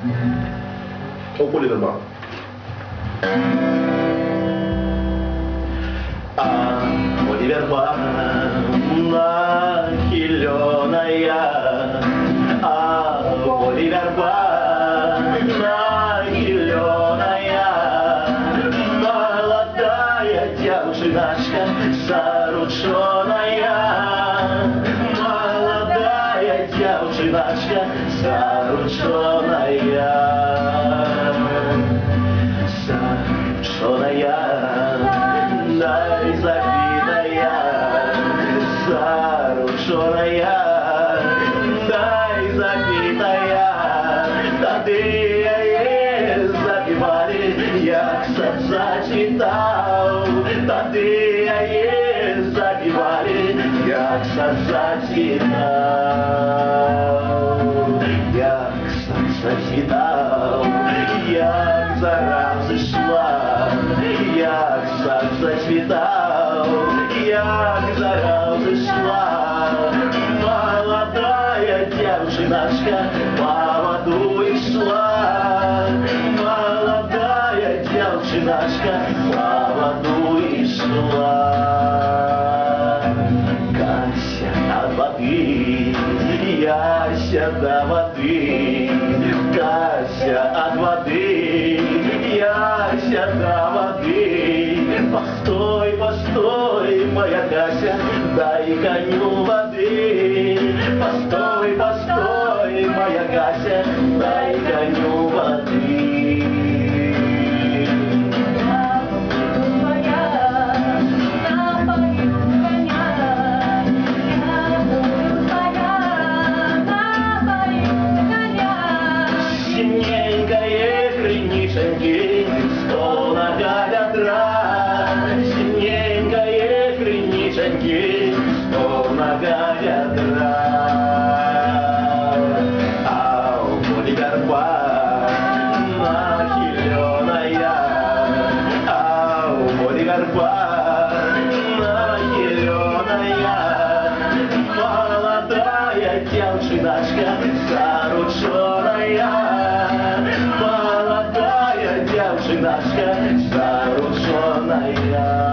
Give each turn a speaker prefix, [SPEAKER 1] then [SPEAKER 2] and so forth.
[SPEAKER 1] Поле верба. Поле верба нахиленная, поле верба нахиленая, молодая девчиночка зарученная, молодая девчиночка зарученная. Дай зарученная, дай забитая, тады забивали, як сердца читал, тады забивали, як сердца читал, як сердца читал, як зараза шла, як сердце читал, як зараза шла, молодая девчиночка по воду и шла, молодая девчиночка по воду и шла. Кася от воды, Яся до воды, Кася от воды, Яся до воды. Постой, постой, моя Кася, дай коню воды. Постой, постой, моя Кася, дай коню воды. Синенькое кринишеньки, сто нога ветра. Синенькое кринишеньки, сто нога ветра. Ау, поле верба нахиленая, ау, поле верба нахиленая, молодая девчиночка зарученная, молодая девчиночка зарученная.